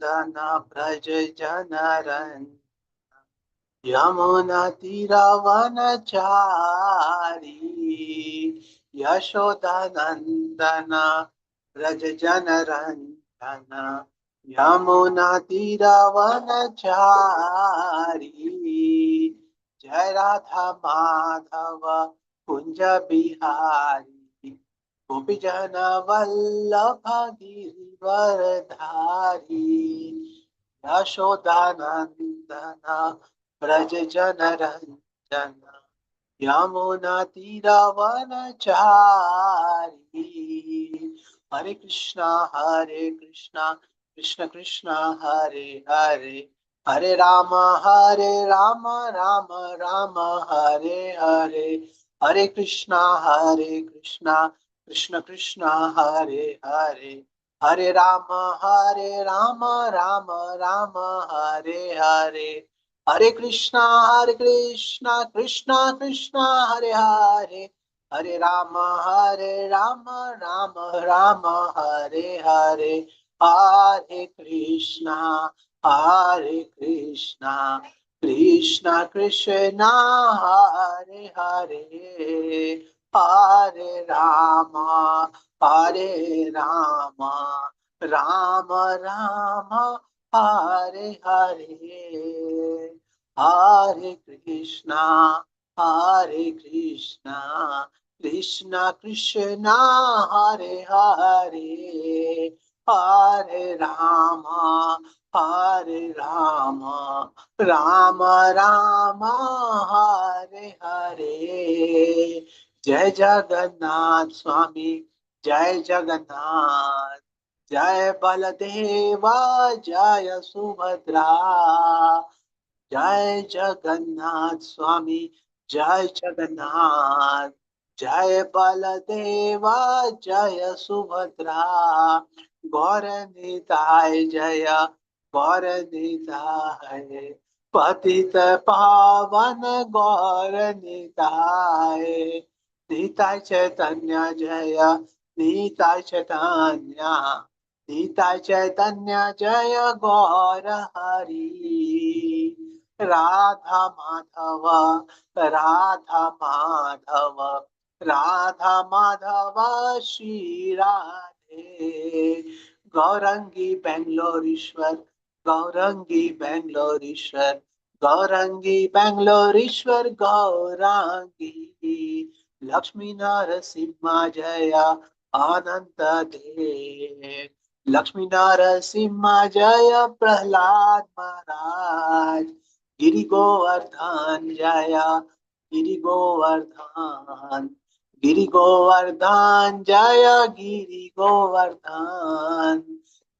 ब्रज जनरञ्जन यमुना तीरवनचारी यशोदानन्दन व्रज जनरञ्जन यमुना तीरवनचारी जय राधा माधव कुंज बिहारी गोपी जन वल्लभ गिरिवरधारी यशोदानन्दन ब्रज जनरञ्जन यमुना तीरवनचारी हरे कृष्णा कृष्ण कृष्ण हरे हरे हरे राम राम राम हरे हरे हरे कृष्णा कृष्ण कृष्ण हरे हरे हरे राम राम राम हरे हरे हरे कृष्णा कृष्ण कृष्ण हरे हरे हरे राम राम राम हरे हरे हरे कृष्णा कृष्ण कृष्ण हरे हरे हरे राम राम राम हरे हरे हरे कृष्णा कृष्ण कृष्ण हरे हरे हरे राम राम राम हरे हरे जय जगन्नाथ स्वामी जय जगन्नाथ जय बलदेवा जय सुभद्रा जय जगन्नाथ स्वामी जय जगन्नाथ जय बलदेवा जय सुभद्रा गौर निताय जय गौर निताय पतित पावन गौर निताय निताय चैतन्य जय निताय चैतन्य जय गौर हरि राधा माधव श्री राधे गौरंगी बेंगलोरीश्वर गौरांगी लक्ष्मी नरसिंह जय अनंत देव लक्ष्मी नरसिंह जय प्रहलाद महाराज गिरि गोवर्धन जय गिरि गोवर्धन जय गिरि गोवर्धन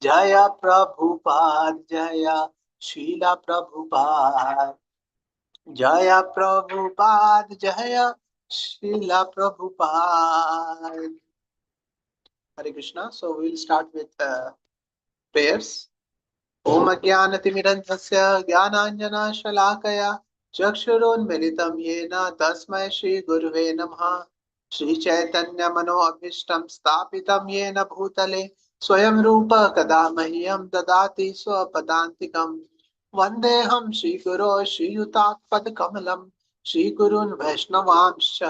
जय प्रभुपाद जय शीला प्रभुपाद जय प्रभुपाद जय Sheila Prabhupada Hare Krishna. So we will start with prayers. Om Ajnanatimirandhasya Jnananjana चक्षुरोन्मिलितं येन तस्मै श्रीगुरुवे नमः श्रीचैतन्य मनोभीष्टं स्थापितं येन भूतले स्वयं रूप कदा मह्यं ददाति स्वपदान्तिकं वन्देऽहं श्रीगुरो श्रीयुतात्पदकमलं श्रीगुरून् वैष्णवांश्च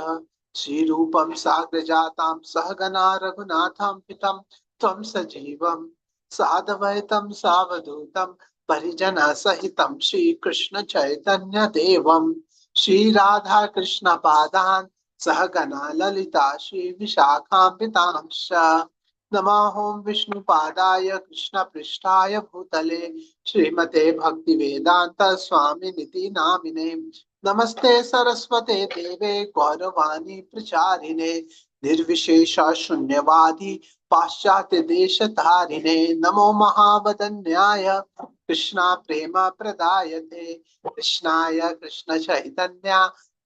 श्रीरूपं साग्रजातं सहगना रघुनाथं पितं त्वं सजीवं साद्वैतं सावधूतं परिजन सहितं श्री कृष्ण चैतन्य देवं श्री राधा कृष्ण पादान् सहगना ललिता श्री विशाखान्वितांश्च नमो विष्णुपादाय कृष्ण पृष्ठाय भूतले श्रीमते भक्तिवेदांत स्वामिनिति नामिने नमस्ते सरस्वते देवे गौरवाणी प्रचारिणे निर्विशेष शून्यवादी पाश्चात्य देश धारिणे नमो महावदन्याय कृष्णा प्रेम प्रदायते कृष्णाय कृष्ण चैतन्य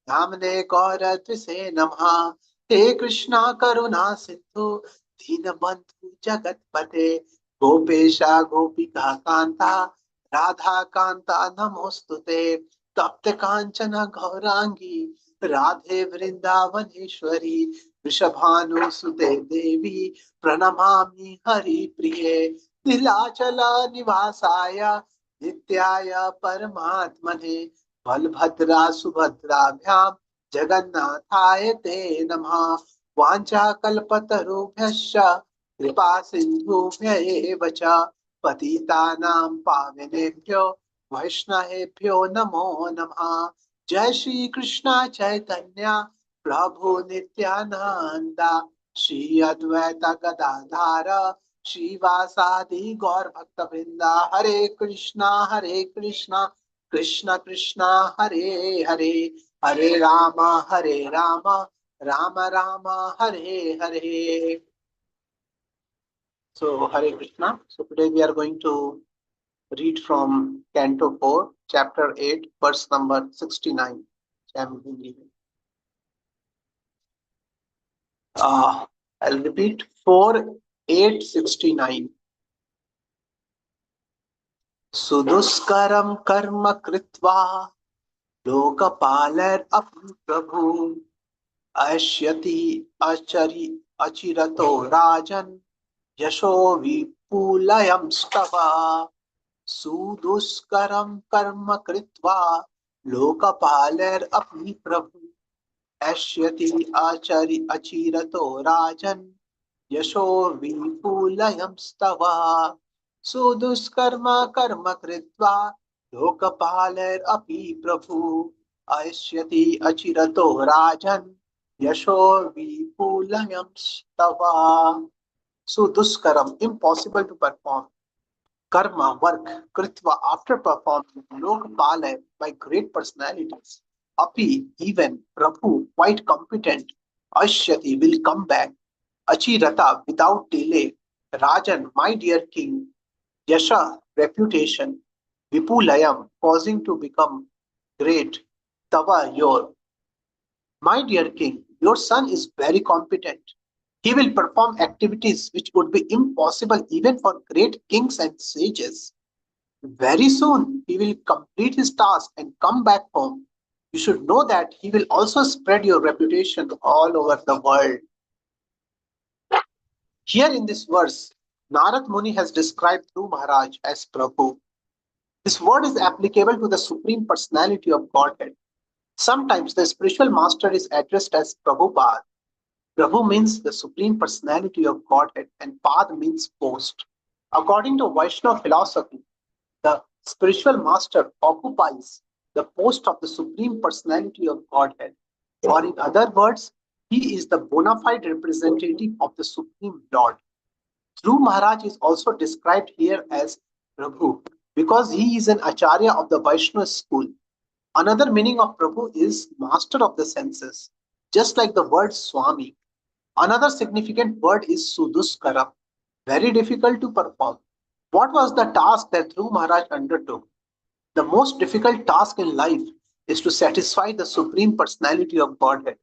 नामने गौरत्विषे नमः हे कृष्णा करुणा सिंधु दीनबंधु जगतपते गोपेशा गोपिका कांता राधा कांता नमोस्तुते तप्त कांचन गौरांगी राधे वृंदावनेश्वरी वृषभानुसुते देवी प्रणमामि हरि प्रिये नीलाचला निवासाय नित्याय परमात्मने बलभद्रा सुभद्राभ्यां जगन्नाथाय ते नमः। वाञ्छाकल्पतरुभ्यश्च कृपा सिन्धुभ्य एव च पतितानां पावनेभ्यो वैष्णवेभ्यो नमो नमः। जय श्री कृष्ण चैतन्य प्रभु नित्यानंद श्री अद्वैत गदाधर श्रीवासादि गौर भक्त वृंदा। हरे कृष्णा कृष्ण कृष्ण हरे हरे, हरे Ram Ram Ram Hare Hare. So Hare Krishna. So today we are going to read from Canto 4, Chapter 8, verse number 69. I'll repeat 4, 8, 69. सुदुष्करं कर्म कृत्वा लोकपालर अपि प्रभु अश्यति अचिरतो राजन यशो विपुलयं स्तवा. सुदुष्करं कर्म कृत्वा लोकपालर अपि प्रभु अश्यति अचिरतो राजन यशो विपुलयं स्तवा. सुदुष्कर्म कर्म कृत्वा लोकपालैरपि प्रभु अयस्यति अचिरतो राजन् यशो विपुलयं स्तवा. Suduskaram, impossible to perform. Karma, work. Kritva, after performing. Lokpala, by great personalities. Api, even. Prabhu, quite competent. Ashyati, will come back. Achirata, without delay. Rajan, my dear king. Yasha, reputation. Vipulayam, causing to become great. Tava, your. My dear king, your son is very competent. He will perform activities which would be impossible even for great kings and sages. Very soon, he will complete his task and come back home. You should know that he will also spread your reputation all over the world. Here in this verse, Narad Muni has described Dhruv Maharaj as Prabhu. This word is applicable to the Supreme Personality of Godhead. Sometimes the spiritual master is addressed as Prabhupada. Prabhu means the Supreme Personality of Godhead and Pad means post. According to Vaishnava philosophy, the spiritual master occupies the post of the Supreme Personality of Godhead. Or in other words, he is the bona fide representative of the Supreme Lord. Dhruv Maharaj is also described here as Prabhu because he is an Acharya of the Vaishnava school. Another meaning of Prabhu is master of the senses, just like the word Swami. Another significant word is Suduskara, very difficult to perform. What was the task that Dhruv Maharaj undertook? The most difficult task in life is to satisfy the Supreme Personality of Godhead.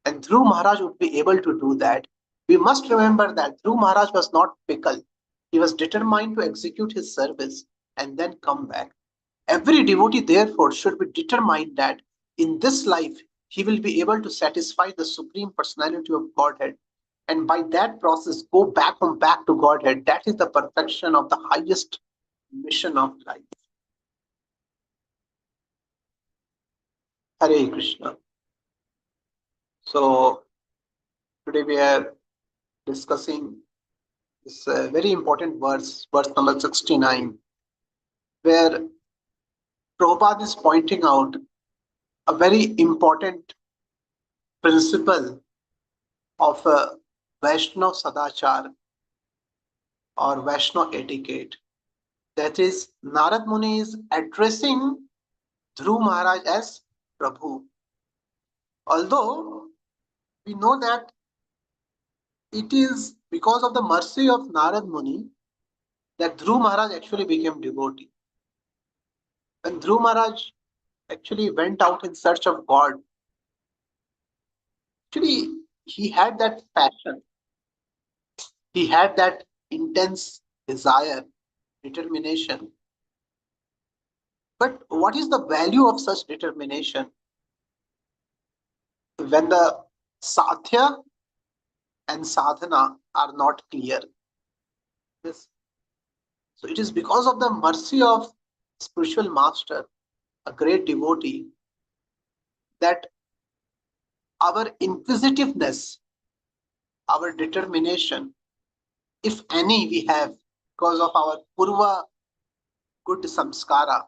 And Dhruv Maharaj would be able to do that. We must remember that Dhruv Maharaj was not fickle. He was determined to execute his service and then come back. Every devotee, therefore, should be determined that in this life he will be able to satisfy the Supreme Personality of Godhead. And by that process, go back home, back to Godhead. That is the perfection of the highest mission of life. Hare Krishna. So, today we are discussing this very important verse, verse number 69, where Prabhupada is pointing out a very important principle of Vaishnava Sadachar or Vaishnava etiquette. That is, Narad Muni is addressing Dhruv Maharaj as Prabhu. Although we know that it is because of the mercy of Narad Muni that Dhruv Maharaj actually became devotee. When Dhruv Maharaj actually went out in search of God, actually he had that passion, he had that intense desire, determination. But what is the value of such determination when the sadhya and sadhana are not clear? Yes. So it is because of the mercy of spiritual master, a great devotee, that our inquisitiveness, our determination, if any we have, because of our purva good samskara,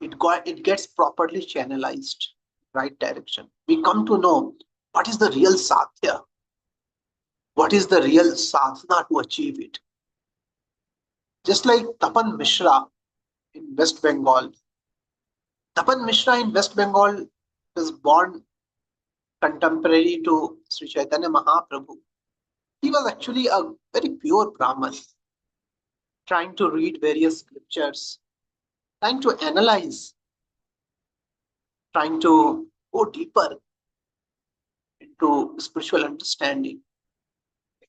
it gets properly channelized right direction. We come to know what is the real sadhya, what is the real sadhana to achieve it. Just like Tapan Mishra in West Bengal. Tapan Mishra in West Bengal was born contemporary to Sri Chaitanya Mahaprabhu. He was actually a very pure Brahman, trying to read various scriptures, trying to analyze, trying to go deeper into spiritual understanding.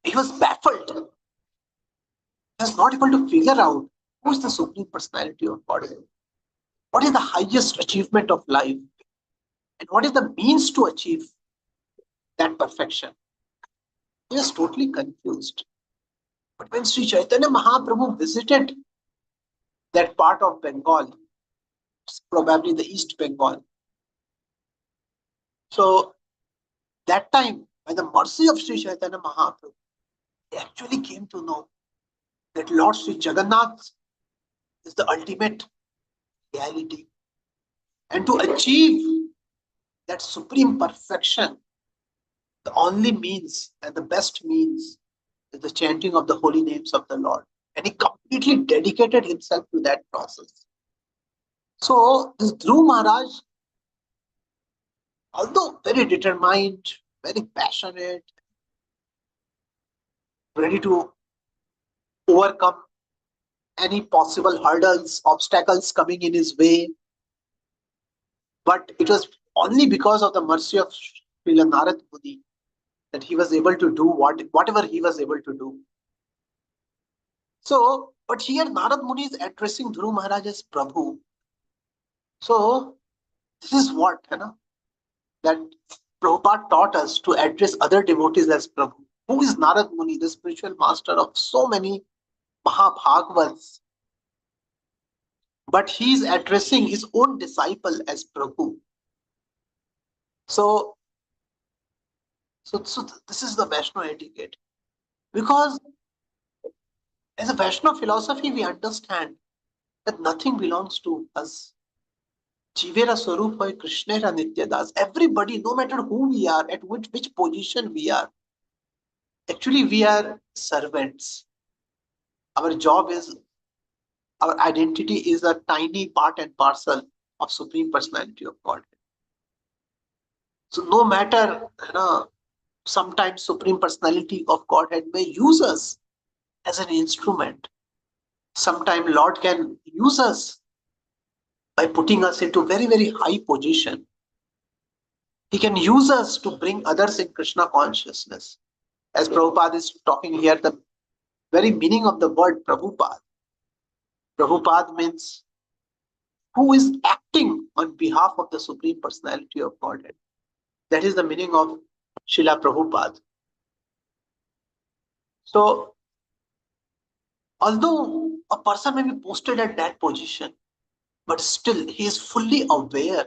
He was baffled. He was not able to figure out who is the Supreme Personality of Godhead. What is the highest achievement of life? And what is the means to achieve that perfection? He was totally confused. But when Sri Chaitanya Mahaprabhu visited that part of Bengal, probably the East Bengal, so that time, by the mercy of Sri Chaitanya Mahaprabhu, he actually came to know that Lord Sri Jagannath is the ultimate reality. And to achieve that supreme perfection, the only means and the best means is the chanting of the holy names of the Lord. And he completely dedicated himself to that process. So this Dhruv Maharaj, although very determined, very passionate, ready to overcome any possible hurdles, obstacles coming in his way, but it was only because of the mercy of Srila Narad Muni that he was able to do whatever he was able to do. So, but here Narad Muni is addressing Dhruv Maharaj as Prabhu. So, this is what, that Prabhupada taught us to address other devotees as Prabhu. Who is Narad Muni, the spiritual master of so many Mahabhagavats? But he is addressing his own disciple as Prabhu. So, so this is the Vaishnava etiquette. Because as a Vaishnava philosophy, we understand that nothing belongs to us. Jivera Swarup hoy Krishnera Nityadas. Everybody, no matter who we are, at which position we are, actually we are servants. Our job is, our identity is a tiny part and parcel of Supreme Personality of God. So no matter, sometimes Supreme Personality of Godhead may use us as an instrument. Sometimes Lord can use us by putting us into very, very high position. He can use us to bring others in Krishna consciousness. As Prabhupada is talking here, the very meaning of the word Prabhupada. Prabhupada means who is acting on behalf of the Supreme Personality of Godhead. That is the meaning of Srila Prabhupada. So, although a person may be posted at that position, but still he is fully aware,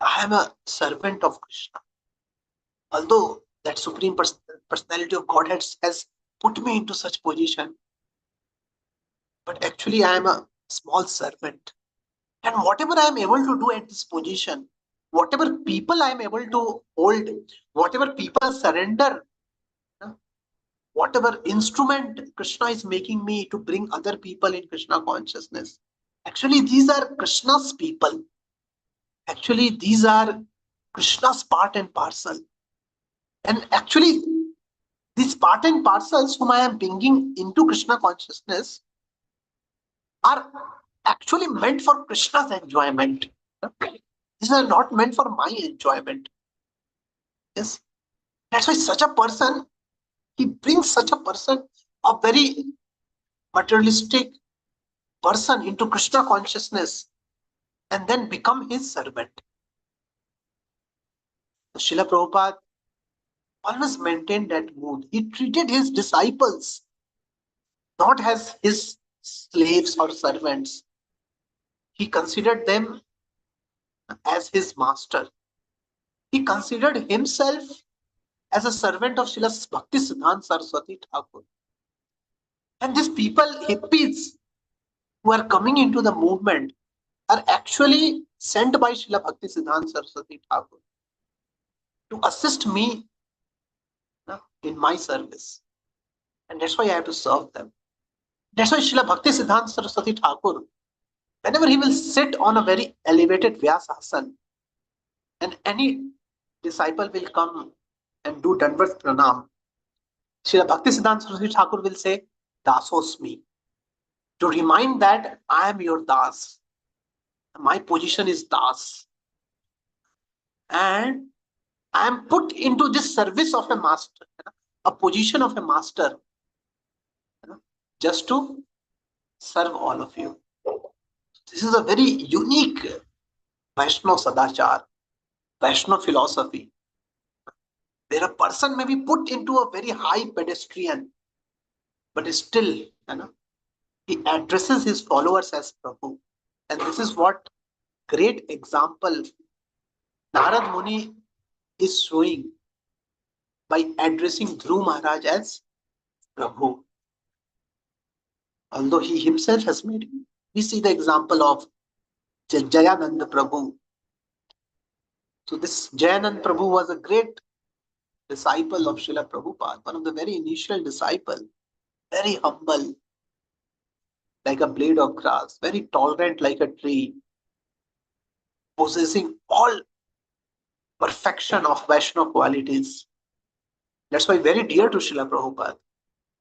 I am a servant of Krishna. Although that Supreme Personality of Godhead has put me into such position, but actually I am a small servant. And whatever I am able to do at this position, whatever people I am able to hold, whatever people surrender, whatever instrument Krishna is making me to bring other people in Krishna consciousness, actually these are Krishna's people. Actually, these are Krishna's part and parcel. And actually, these part and parcels whom I am bringing into Krishna consciousness are actually meant for Krishna's enjoyment. These are not meant for my enjoyment. Yes. That's why such a person, he brings such a person, a very materialistic person into Krishna consciousness and then become his servant. So Srila Prabhupada always maintained that mood. He treated his disciples not as his slaves or servants. He considered them as his master. He considered himself as a servant of Srila Bhakti Siddhanta Saraswati Thakur. And these people, hippies, who are coming into the movement, are actually sent by Srila Bhakti Siddhanta Saraswati Thakur to assist me in my service. And that's why I have to serve them. That's why Srila Bhakti Siddhanta Saraswati Thakur, whenever he will sit on a very elevated Vyasasana, and any disciple will come and do Dandavat Pranam, Srila Bhakti Siddhanta Saraswati Thakur will say, Dasosmi, to remind that I am your Das. My position is Das. And I am put into this service of a master, a position of a master, just to serve all of you. This is a very unique Vaishnava Sadachar, Vaishnava philosophy, where a person may be put into a very high pedestrian, but still, he addresses his followers as Prabhu. And this is what great example Narad Muni is showing by addressing Dhruv Maharaj as Prabhu. Although he himself has made it. We see the example of Jayananda Prabhu. So this Jayananda Prabhu was a great disciple of Srila Prabhupada, one of the very initial disciples, very humble, like a blade of grass, very tolerant like a tree, possessing all perfection of Vaishnava qualities. That's why very dear to Srila Prabhupada.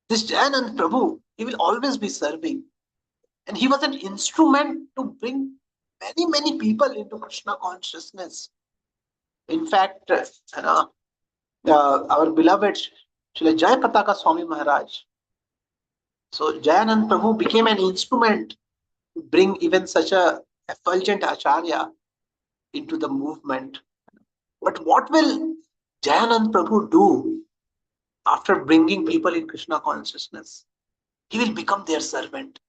This Jayanand Prabhu, he will always be serving. And he was an instrument to bring many, many people into Krishna consciousness. In fact, our beloved Srila Jayapataka Swami Maharaj. So Jayanand Prabhu became an instrument to bring even such a effulgent Acharya into the movement. But what will Jayanand Prabhu do after bringing people in Krishna consciousness? He will become their servant.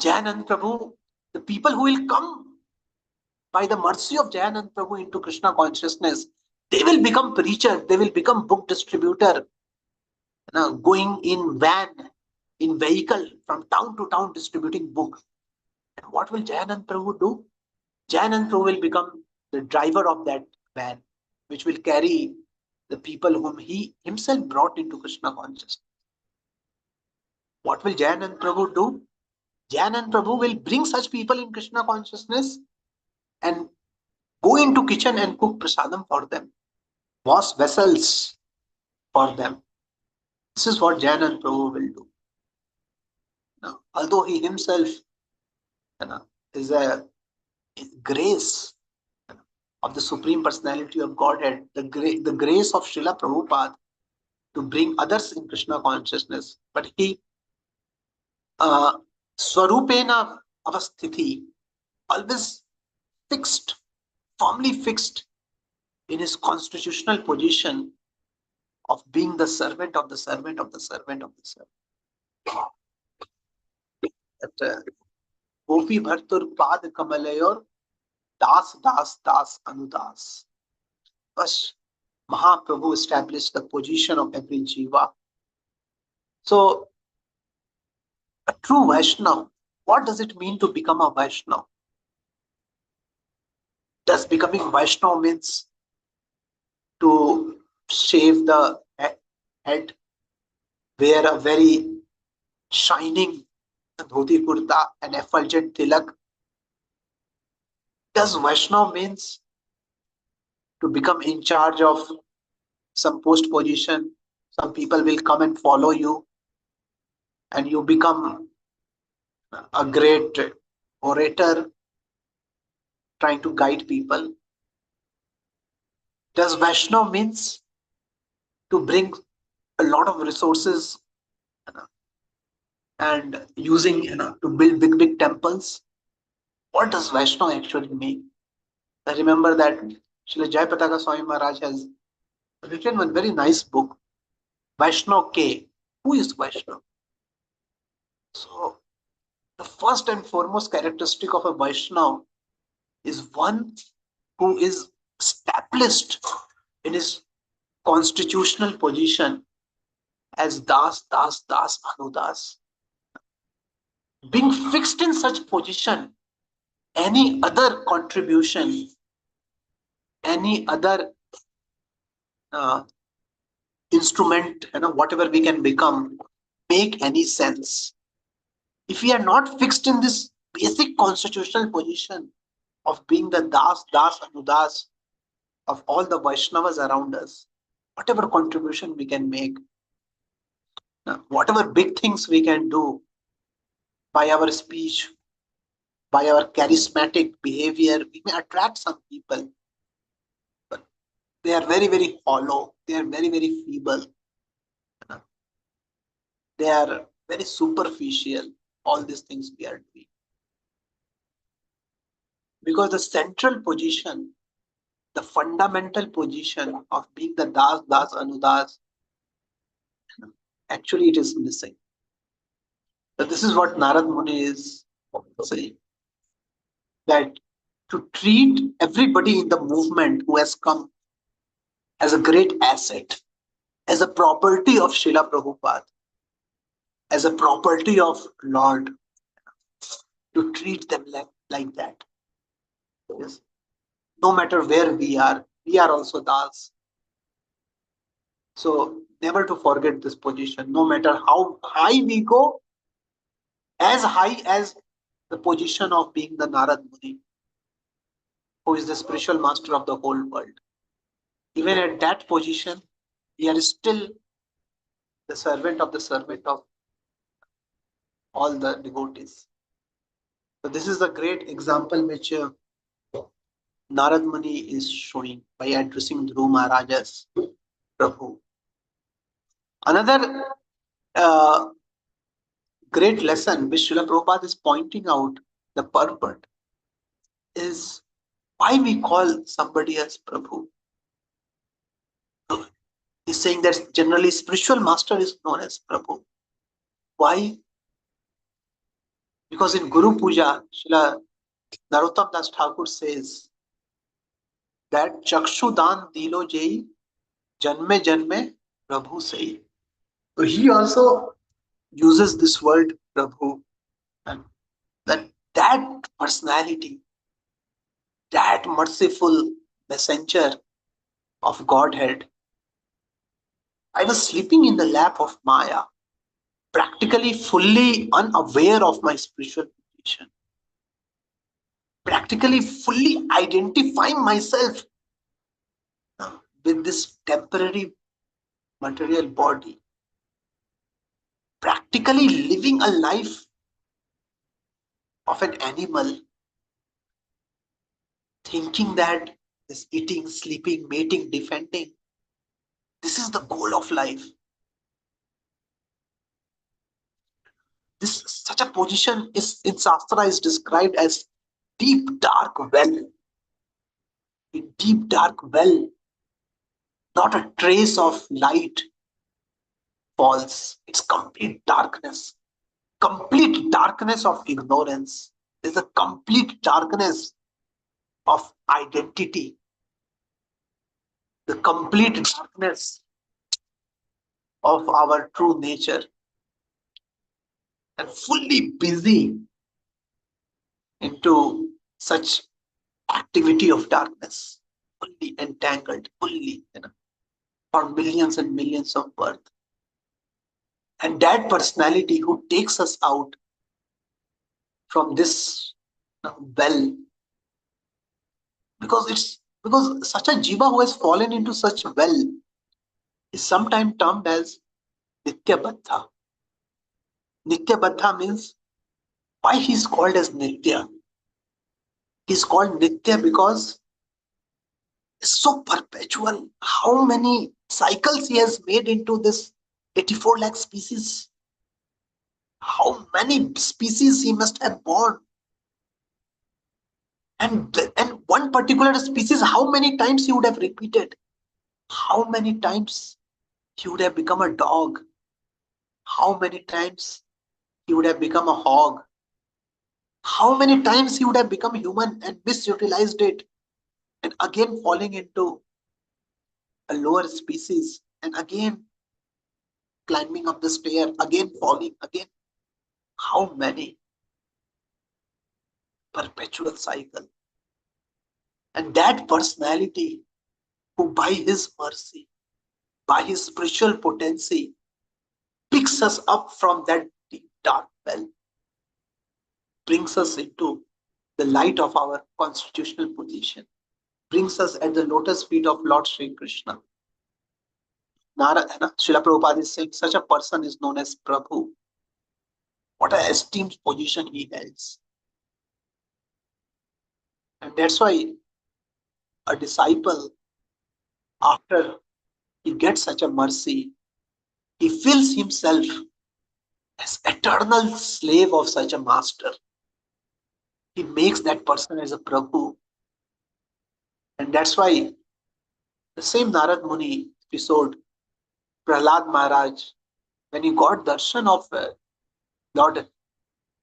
Jayanand Prabhu, the people who will come by the mercy of Jayanand Prabhu into Krishna consciousness, they will become preacher, they will become book distributor, going in van, in vehicle from town to town distributing books. And what will Jayanand Prabhu do? Jayanand Prabhu will become the driver of that van, which will carry the people whom he himself brought into Krishna consciousness. What will Jayanand Prabhu do? Jayanand Prabhu will bring such people in Krishna consciousness and go into kitchen and cook prasadam for them, wash vessels for them. This is what Jayanand Prabhu will do. Now, although he himself is a grace of the Supreme Personality of Godhead, the grace of Srila Prabhupada to bring others in Krishna consciousness, but he Swarupena Avasthiti, always fixed, firmly fixed in his constitutional position of being the servant of the servant of the servant of the servant. That Gopi Bhartur Pad Kamalayor Das Das Das Anudas. Thus, Mahaprabhu established the position of every jiva. So, a true Vaishnava, what does it mean to become a Vaishnava? Does becoming Vaishnava means to shave the head, wear a very shining dhoti kurta and effulgent tilak? Does Vaishnava means to become in charge of some post position? Some people will come and follow you, and you become a great orator trying to guide people. Does Vaishnava means to bring a lot of resources and using to build big temples? What does Vaishnava actually mean? I remember that Srila Jayapataka Swami Maharaj has written one very nice book, Vaishnava K. Who is Vaishnava? So the first and foremost characteristic of a Vaishnava is one who is established in his constitutional position as Das, Das, Das, Anudas. Being fixed in such position, any other contribution, any other uh, instrument, whatever we can become, make any sense. If we are not fixed in this basic constitutional position of being the Das, Das, Anudas of all the Vaishnavas around us, whatever contribution we can make, whatever big things we can do by our speech, by our charismatic behavior, we may attract some people, but they are very, very hollow. They are very, very feeble. They are very superficial. All these things we are doing. Because the central position, the fundamental position of being the Das, Das, Anudas, actually it is missing. So this is what Narad Muni is saying. That to treat everybody in the movement who has come as a great asset, as a property of Srila Prabhupada, as a property of Lord, to treat them like that. Yes. No matter where we are also Das. So never to forget this position, no matter how high we go, as high as the position of being the Narad Muni, who is the spiritual master of the whole world. Even at that position, we are still the servant of all the devotees. So this is a great example which Narad Muni is showing by addressing Dhruv Maharaj as Prabhu. Another great lesson which Srila Prabhupada is pointing out, the purport, is why we call somebody as Prabhu. He's saying that generally spiritual master is known as Prabhu. Why? Because in Guru Puja, Srila Narottam Das Thakur says that Chakshu Dan Dilo Jai Janme Janme Prabhu Sai. So he also uses this word Prabhu, and that personality, that merciful messenger of Godhead. I was sleeping in the lap of Maya, practically fully unaware of my spiritual position, practically fully identifying myself with this temporary material body, practically living a life of an animal, thinking that this eating, sleeping, mating, defending, this is the goal of life. This such a position is in Shastra is described as deep dark well. A deep dark well, not a trace of light falls. It's complete darkness of ignorance. There's a complete darkness of identity, the complete darkness of our true nature, and fully busy into such activity of darkness, fully entangled, fully, for millions and millions of birth. And that personality who takes us out from this well, because such a jiva who has fallen into such well is sometimes termed as Nitya Baddha means why he's called as Nitya. He's called Nitya because it's so perpetual. How many cycles he has made into this 84 lakh species? How many species he must have born? And one particular species, how many times he would have repeated? How many times he would have become a dog? How many times he would have become a hog. How many times he would have become human and misutilized it, and again falling into a lower species, and again climbing up the stair, again falling, again. How many? Perpetual cycle. And that personality who by his mercy, by his spiritual potency, picks us up from that deep dark well, brings us into the light of our constitutional position, brings us at the lotus feet of Lord Sri Krishna. Srila Prabhupada is saying such a person is known as Prabhu. What an esteemed position he holds. And that's why a disciple, after he gets such a mercy, he feels himself as eternal slave of such a master. He makes that person as a Prabhu. And that's why the same Narad Muni episode, Prahlad Maharaj, when he got darshan of Lord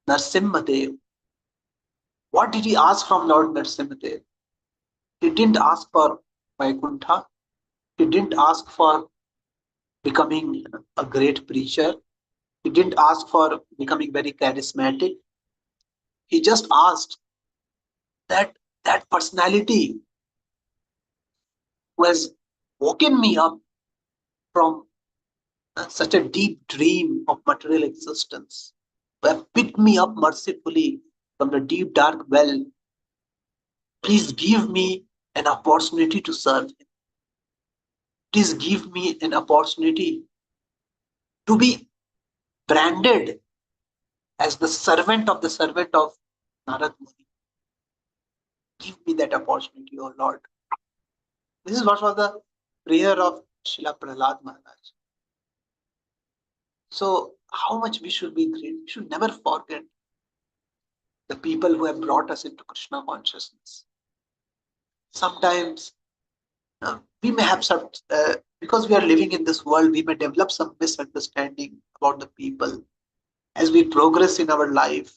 Narsimhadev, what did he ask from Lord Narsimhadev? He didn't ask for Vaikuntha. He didn't ask for becoming a great preacher. He didn't ask for becoming very charismatic. He just asked that that personality who has woken me up from such a deep dream of material existence, who have picked me up mercifully from the deep dark well, please give me an opportunity to serve him. Please give me an opportunity to be branded as the servant of Narad Muni. Give me that opportunity, O Lord. This is what was the prayer of Srila Prahlad Maharaj. So, how much we should be grateful. We should never forget the people who have brought us into Krishna consciousness. Sometimes we may have some, because we are living in this world, we may develop some misunderstanding about the people. As we progress in our life,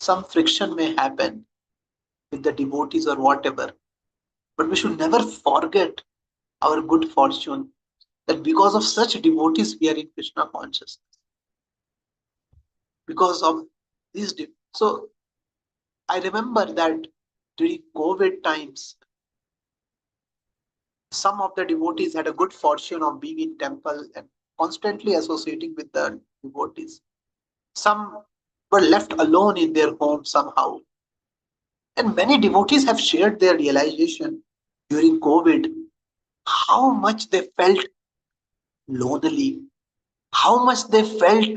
some friction may happen with the devotees or whatever. But we should never forget our good fortune that because of such devotees we are in Krishna consciousness. Because of these. So I remember that during COVID times, some of the devotees had a good fortune of being in temple and constantly associating with the devotees. Some were left alone in their home somehow. And many devotees have shared their realization during COVID, how much they felt lonely, how much they felt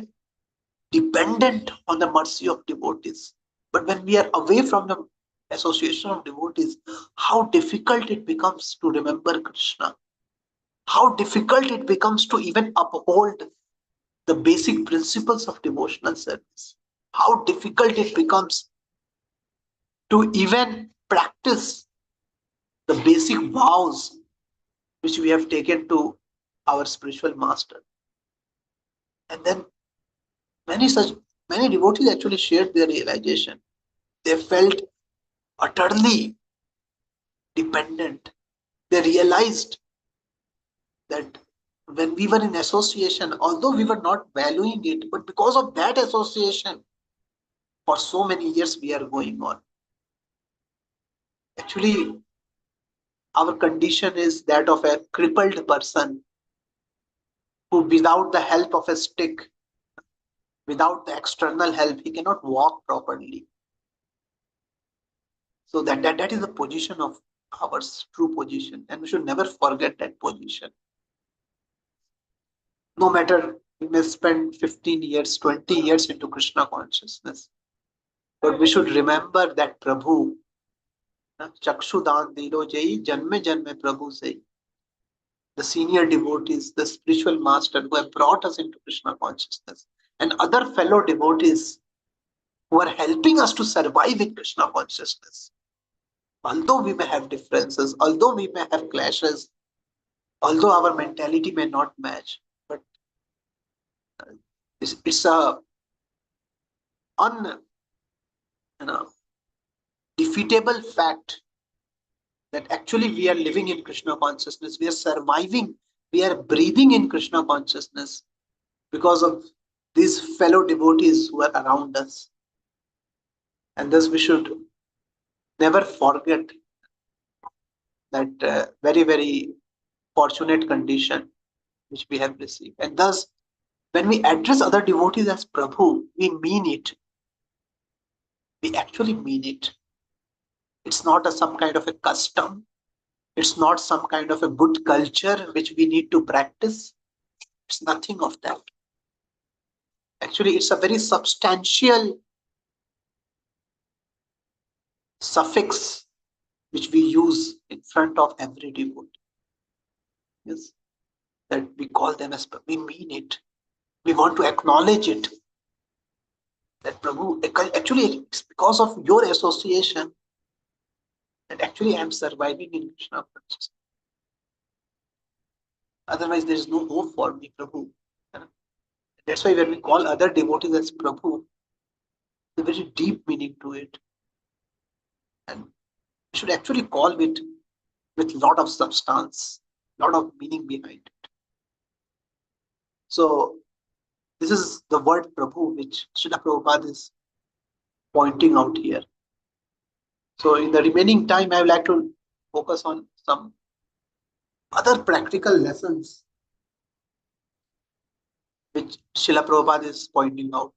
dependent on the mercy of devotees. But when we are away from the association of devotees, how difficult it becomes to remember Krishna, how difficult it becomes to even uphold the basic principles of devotional service, how difficult it becomes to even practice the basic vows which we have taken to our spiritual master. And then many devotees actually shared their realization. They felt utterly dependent. They realized that when we were in association, although we were not valuing it, but because of that association, for so many years we are going on. Actually, our condition is that of a crippled person who, without the help of a stick, without the external help, he cannot walk properly. So that is the position of our true position, and we should never forget that position. No matter we may spend 15 years, 20 years into Krishna consciousness, but we should remember that Prabhu, Chakshudan Dilo Jai, Janme Janme Prabhu say, the senior devotees, the spiritual master who have brought us into Krishna consciousness, and other fellow devotees who are helping us to survive in Krishna consciousness. Although we may have differences, although we may have clashes, although our mentality may not match, but it's a un, you know, defeatable fact that actually we are living in Krishna consciousness, we are surviving, we are breathing in Krishna consciousness because of these fellow devotees who are around us. And thus we should never forget that very, very fortunate condition which we have received. And thus, when we address other devotees as Prabhu, we mean it. We actually mean it. It's not some kind of a custom. It's not some kind of a good culture which we need to practice. It's nothing of that. Actually, it's a very substantial suffix which we use in front of every devotee. Yes, that we call them as Prabhu. We mean it. We want to acknowledge it. That Prabhu, actually, it's because of your association that actually I'm surviving in Krishna consciousness. Otherwise, there is no hope for me, Prabhu. That's why when we call other devotees as Prabhu, there's a very deep meaning to it. And we should actually call it with a lot of substance, a lot of meaning behind it. So, this is the word Prabhu which Srila Prabhupada is pointing out here. So, in the remaining time, I would like to focus on some other practical lessons which Srila Prabhupada is pointing out.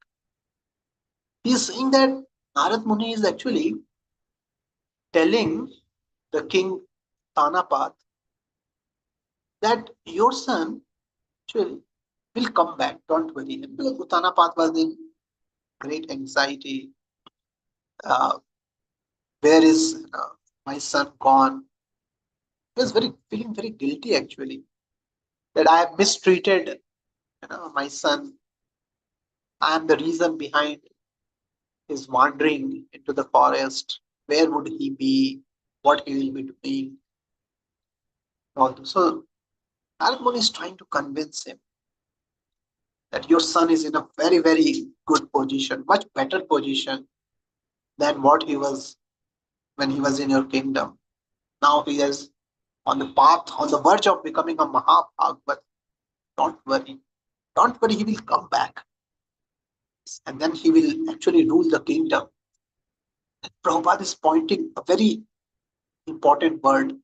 He is saying that Narad Muni is actually telling the king Tanapat that your son will come back, don't worry. Because Tanapat was in great anxiety. Where is my son gone? He was feeling very guilty actually that I have mistreated my son. I am the reason behind his wandering into the forest. Where would he be? What he will be doing? So Narad Muni is trying to convince him that your son is in a very, very good position, much better position than what he was when he was in your kingdom. Now he is on the path, on the verge of becoming a Mahabhag, but don't worry. Don't worry, he will come back. And then he will actually rule the kingdom. And Prabhupada is pointing a very important word,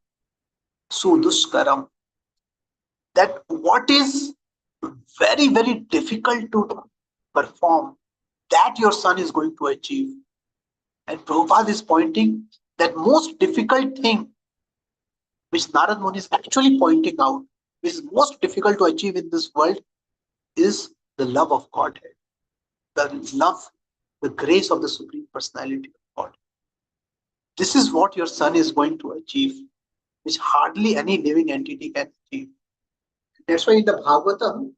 Suduskaram, that what is very, very difficult to perform, that your son is going to achieve. And Prabhupada is pointing that most difficult thing which Narad Muni is actually pointing out, which is most difficult to achieve in this world, is the love of Godhead, the love, the grace of the Supreme Personality of God. This is what your son is going to achieve, which hardly any living entity can achieve. That's why in the Bhagavatam,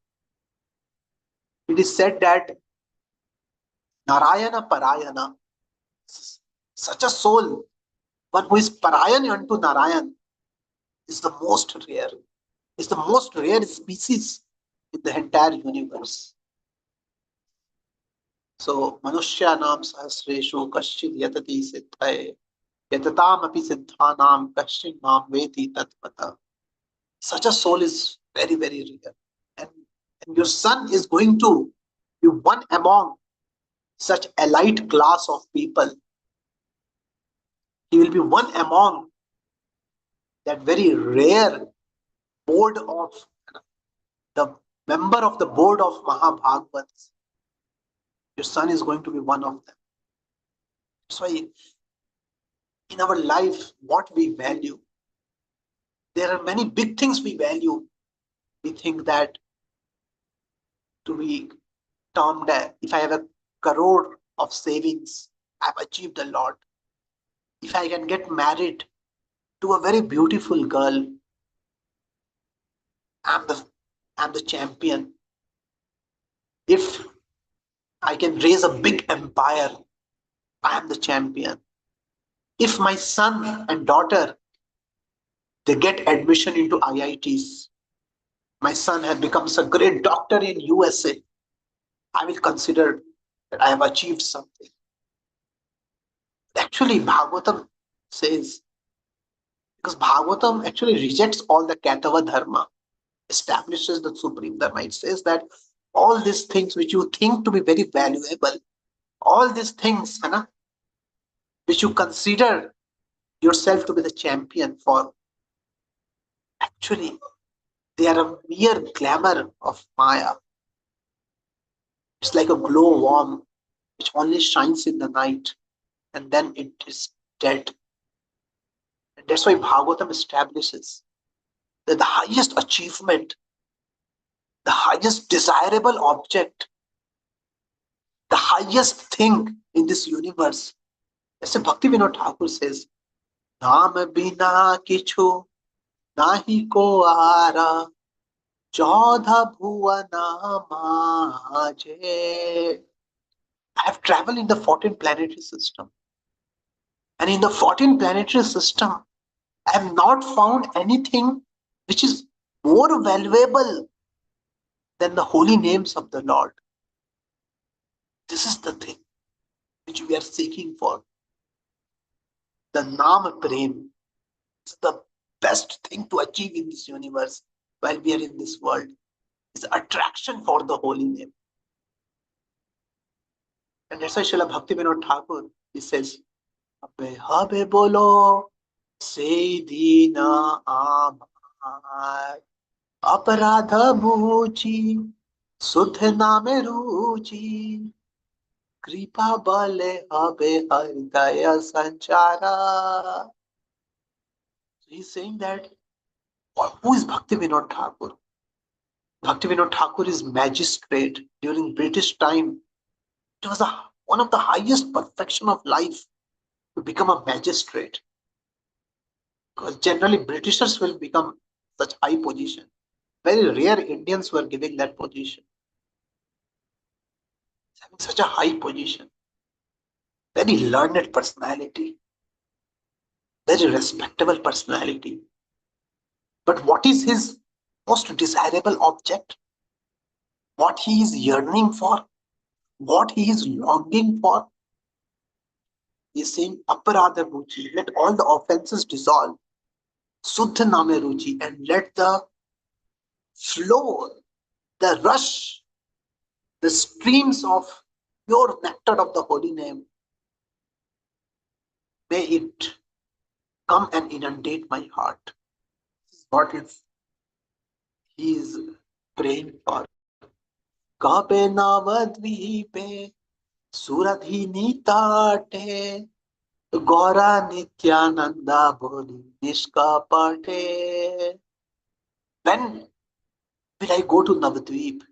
it is said that Narayana Parayana, such a soul, one who is Parayan unto Narayan, is the most rare. Is the most rare species in the entire universe. So, Manushyanam Sahasreshu Kashchid Yatati Siddhaye Yatatam Api Siddhanam Kashchid Mam Veti Tatpata. Such a soul is very, very rare. And your son is going to be one among such elite class of people. He will be one among that very rare board of the member of the board of Mahabhagavats. Your son is going to be one of them. That's why in our life, what we value, there are many big things we value. We think that to be termed, if I have a crore of savings, I've achieved a lot. If I can get married to a very beautiful girl, I'm the champion. If I can raise a big empire, I am the champion. If my son and daughter, they get admission into IITs, my son has become a great doctor in USA, I will consider that I have achieved something. Actually, Bhagavatam says, because Bhagavatam actually rejects all the Katava Dharma, establishes the Supreme Dharma. It says that all these things which you think to be very valuable, all these things, which you consider yourself to be the champion for, actually, they are a mere glamour of Maya. It's like a glowworm which only shines in the night and then it is dead. And that's why Bhagavatam establishes that the highest achievement, the highest desirable object, the highest thing in this universe, as Bhakti Vinod Thakur says, Naam bina kichu nahi ko ara, Chaudha bhuvana maje. I have traveled in the 14 planetary system. And in the 14 planetary system, I have not found anything which is more valuable than the holy names of the Lord. This is the thing which we are seeking for. The Naam Prem is the best thing to achieve in this universe while we are in this world. It's attraction for the holy name. And that's why Srila Bhakti Vinod Thakur, he says, Abbe habe bolo, se dina amar, aparadha bhuji, sudh name ruji, kripa bale habe hridaya sanchara. So he's saying that, who is Bhakti Vinod Thakur? Bhakti Vinod Thakur is magistrate during British time. It was one of the highest perfection of life to become a magistrate. Because generally Britishers will become such high position. Very rare Indians were giving that position. Having such a high position. Very learned personality. Very respectable personality. But what is his most desirable object? What he is yearning for? What he is longing for? He is saying, Aparadha Ruchi, let all the offenses dissolve. Suddha Name Ruchi, and let the flow, the rush, the streams of pure nectar of the holy name, may it come and inundate my heart. This is what he is praying for. Kape Navadvipe Suradhini Tate Gora Nityananda Bodhi Nishkapate. When will I go to Navadvip,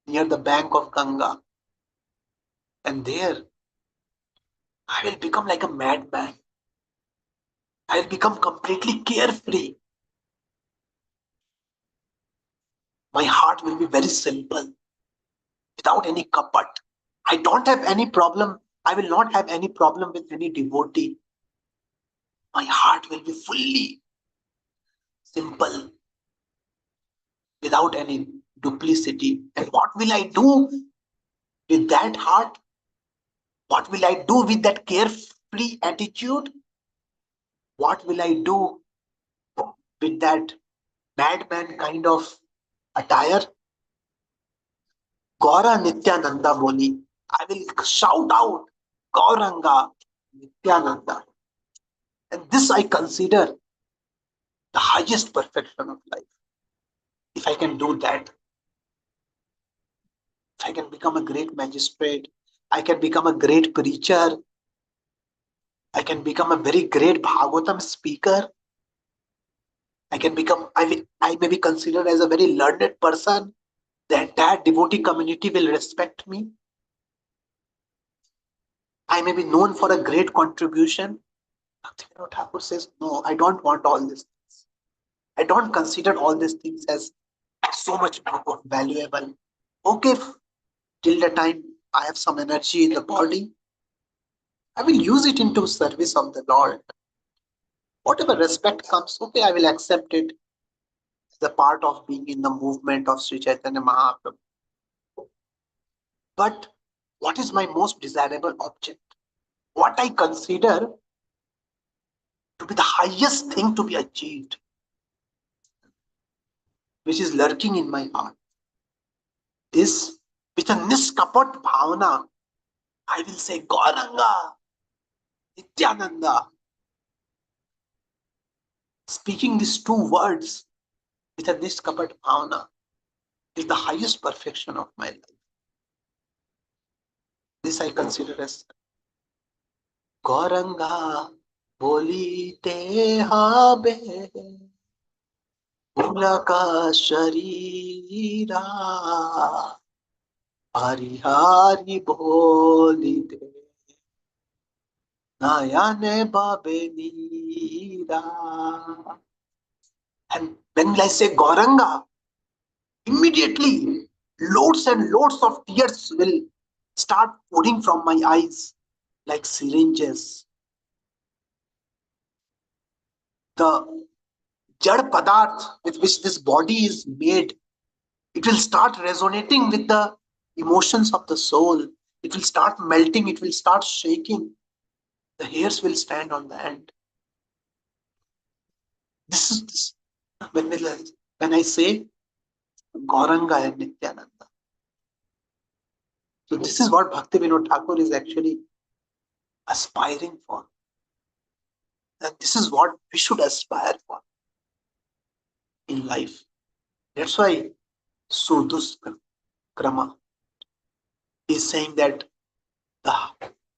near the bank of Ganga? And there I will become like a madman. I will become completely carefree. My heart will be very simple, without any kapat. I don't have any problem. I will not have any problem with any devotee. My heart will be fully simple, without any duplicity. And what will I do with that heart? What will I do with that carefree attitude? What will I do with that madman kind of attire? Gaura Nityananda Boli. I will shout out Gauranga Nityananda. And this I consider the highest perfection of life. If I can do that, if I can become a great magistrate, I can become a great preacher, I can become a very great Bhagavatam speaker, I may be considered as a very learned person. The entire devotee community will respect me. I may be known for a great contribution. Bhaktivinoda Thakur says, no, I don't want all these things. I don't consider all these things as so much valuable. Okay, till the time I have some energy in the body, I will use it into service of the Lord. Whatever respect comes, okay, I will accept it as a part of being in the movement of Sri Chaitanya Mahaprabhu. But what is my most desirable object, what I consider to be the highest thing to be achieved, which is lurking in my heart. This, with a niskapat bhavana, I will say Gauranga, Nityananda. Speaking these two words with a niskapat bhavana is the highest perfection of my life. This I consider as Gauranga bolite habe Ulaka sharira Hari Hari bolite Nayane babe nira. And when I say Gauranga, immediately loads and loads of tears will start pouring from my eyes like syringes. The jad padarth with which this body is made, it will start resonating with the emotions of the soul. It will start melting, it will start shaking. The hairs will stand on the end. This is this. When I say Gauranga and Nityananda. So this is what Bhakti Vinod Thakur is actually aspiring for. And this is what we should aspire for in life. That's why Sudus Krama is saying that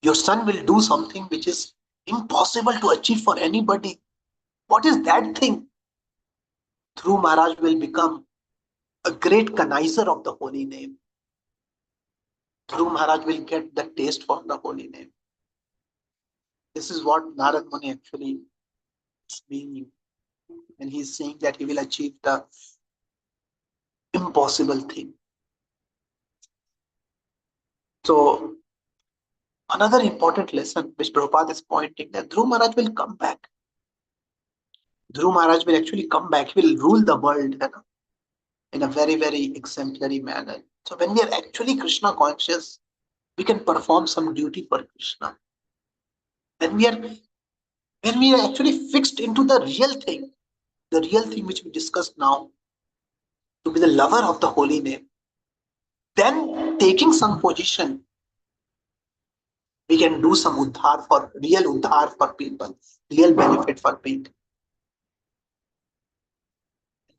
your son will do something which is impossible to achieve for anybody. What is that thing? Dhruv Maharaj will become a great connoisseur of the holy name. Dhruv Maharaj will get the taste for the holy name. This is what Narad Muni actually is meaning. And he's saying that he will achieve the impossible thing. So, another important lesson which Prabhupada is pointing that Dhruv Maharaj will come back. Dhruv Maharaj will actually come back. He will rule the world in a very, very exemplary manner. So, when we are actually Krishna conscious, we can perform some duty for Krishna. When we are actually fixed into the real thing which we discussed now, to be the lover of the holy name, then taking some position, we can do some real uddhar for people, real benefit for people.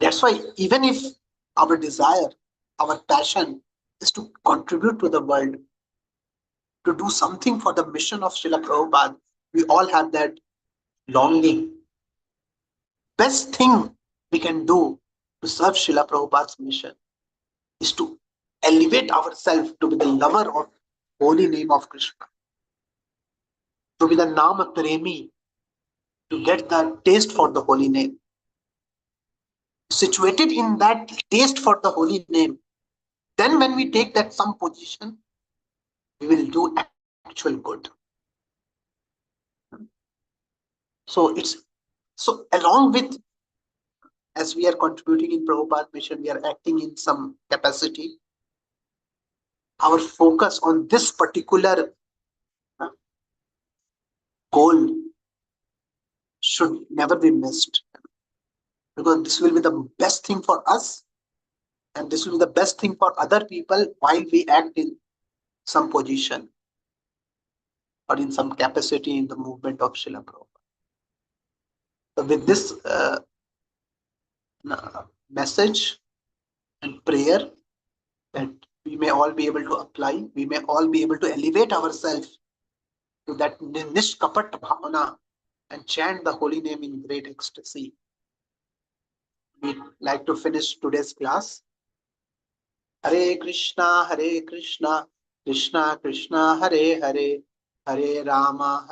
That's why even if our desire, our passion is to contribute to the world, to do something for the mission of Srila Prabhupada, we all have that longing. Best thing we can do to serve Srila Prabhupada's mission is to elevate ourselves to be the lover of holy name of Krishna, to be the Nama Premi, to get the taste for the holy name. Situated in that taste for the holy name, then when we take that some position, we will do actual good. So along with, as we are contributing in Prabhupada mission, we are acting in some capacity. Our focus on this particular goal should never be missed, because this will be the best thing for us, and this will be the best thing for other people while we act in some position or in some capacity in the movement of Srila Prabhupada. So with this message and prayer, that we may all be able to apply, we may all be able to elevate ourselves to that nishkapat bhavana and chant the holy name in great ecstasy. We'd like to finish today's class. Hare Krishna, Krishna Krishna, Hare Hare, Hare Rama,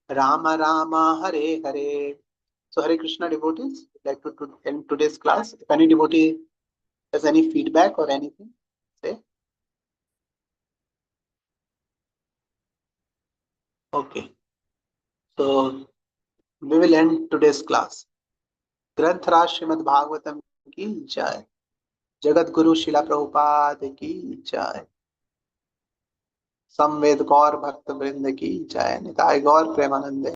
Rama Rama, Hare Hare. So Hare Krishna devotees, I'd like to end today's class. If any devotee has any feedback or anything, say. Okay. So we will end today's class. ग्रंथ राज श्रीमद् भागवतम की जय, जगत गुरु शिला प्रभुपाद की जय. संवेद गौर भक्त वृंद की जय। निताय गौर प्रेमानंदे।